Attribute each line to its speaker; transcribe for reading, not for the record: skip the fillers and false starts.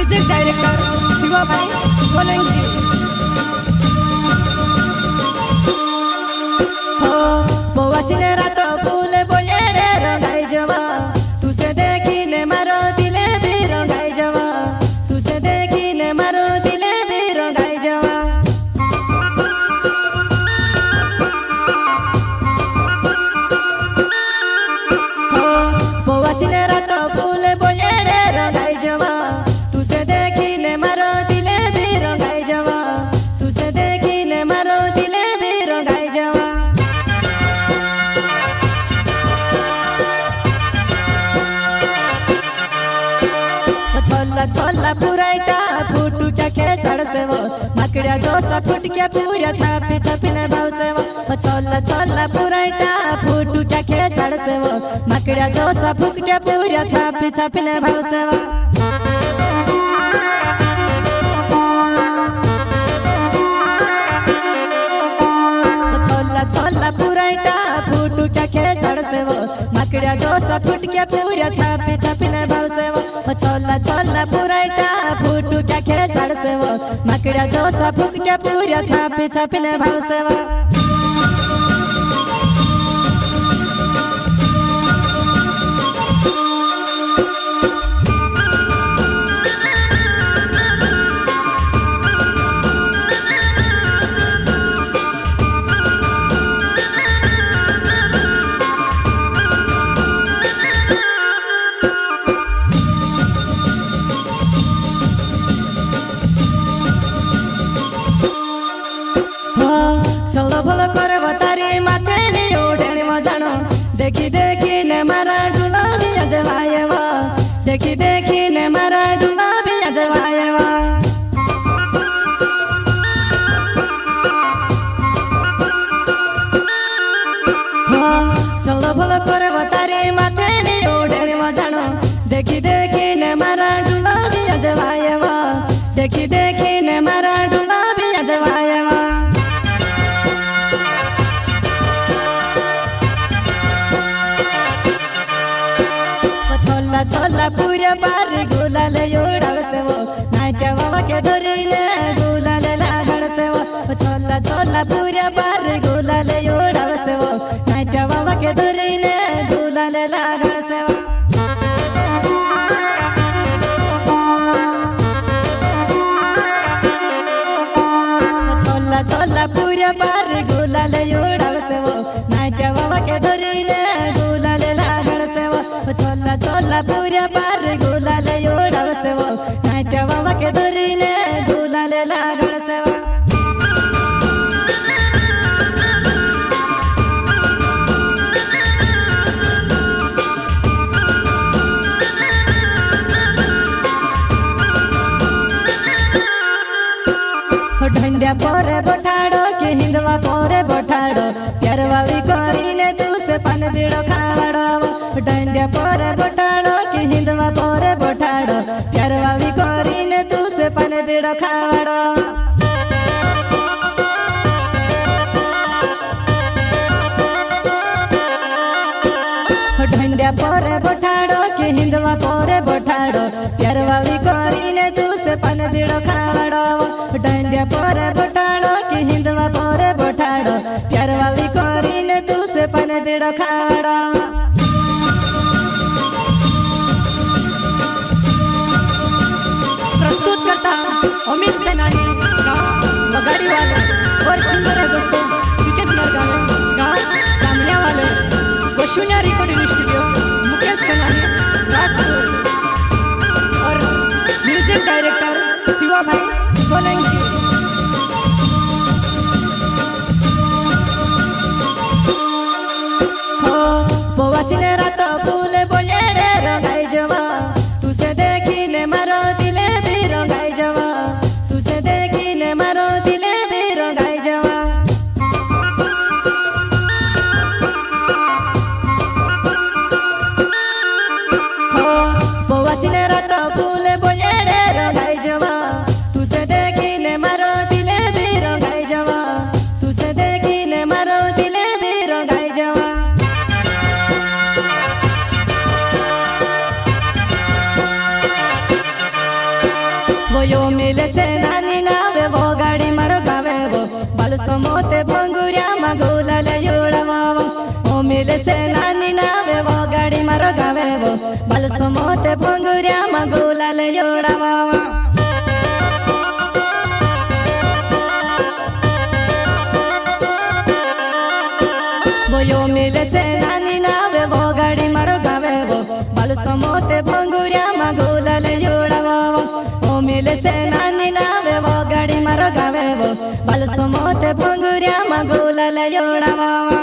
Speaker 1: Music director Shiva भाई सोलंकी। हो पोवासीने रात फूले बोले रे रंगाई जवा, तुसे देखीने मारो दिले भी रंगाई जवा, तुसे देखीने मारो दिले भी रंगाई जवा। हो पोवासीने रात फूले बोले रे रंगाई जवा, तुसे देखीने मारो दिले भी रंगाई जवा, तुसे देखीने मारो दिले भी रंगाई जवा। छोला छोला पुराइटा फूटू क्या खेचड़ से वो मकड़िया जो सा फुट के पूरा छापी छापी ने भाव से वो छोला छोला पुराइटा फूटू क्या खेचड़ से वो मकड़िया जो सा फुट के पूरा छापी छापी ने भाव से वो। छोला छोला पुराइटा फूटू क्या खेचड़ से वो मकड़िया जो सा फुट के पूरा छापी छापी ने भाव से वो छोला छोला पुराइटा फूटू क्या खेचड़ से वो मकड़िया जो सा फुट के पूरा छापी छापी ने भाव से वो। चलो भलो कर बतारी माथे नी उड़े मजानो, देखी देखी ने मारा डुला भी अजवाए वा, देखी देखी ने मारा डुला भी अजवाए वा। चलो भलो कर बतारी माथे नी उड़े मजानो, देखी देखी ने मारा डुला भी अजवाए वा, देखी देखी ने मारा डुला भी अजवाए वा। छोला छोला पूरा बार गुलाल उड़ाव से वो नाट्य बाबा के धरीने गुलाल लागण से वो छोला छोला पूरा बार गुलाल उड़ाव से वो नाट्य बाबा के धरीने गुलाल लागण से वो। छोला छोला पूरा बार गुलाल उड़ाव से वो नाट्य बाबा के धरीने गुलाल लागण से वो छोला छोला पूरा बार गुलाल उड़ाव से वो नाट्य बाबा के धरीने गुलाल लागण से वो। ढंडिया पोरे बोठाड़ो के हिंदवा पोरे बोठाड़ो, प्यार वाली करीने तू से पान बीड़ो खावाड़ो। ढंडिया पोरे बोठाड़ो के हिंदवा पोरे बोठाड़ो, प्यार वाली करीने तू से पान बीड़ो खावाड़ो। ढंडिया पोरे बोठाड़ो के हिंदवा पोरे बोठाड़ो, प्यार वाली करीने तू से पान बीड़ो खावाड़ो। ढंडिया पोरे बोठाड़ो के हिंदवा पोरे बोठाड़ो, प्यार वाली करीने तू से पान बीड़ो खावाड़ो। प्रस्तुत करता अमित सेनानी गाँव बगाड़ी वाले और सिंगर है दोस्तों सिकेश नरगावे गाँव जामनिया वाले वशुनिया रिकॉर्डिंग स्टूडियो मुकेश सेनानी राजपुर और म्यूजिक डायरेक्टर शिवा भाई सोलंकी। हो पोवासीने रात फूले बोले रे रंगाई जवा, तुसे देखीने मारो दिले भी रंगाई जवा, तुसे देखीने मारो दिले भी रंगाई जवा। बलसमोते भंगुर्या मगुलाल योडावावा बोयो मिले से नानी नावे वो गाड़ी मारो गावे वो बलसमोते भंगुर्या मगुलाल योडावावा ओ मिले से नानी नावे वो गाड़ी मारो गावे वो बलसमोते भंगुर्या मगुलाल योडावावा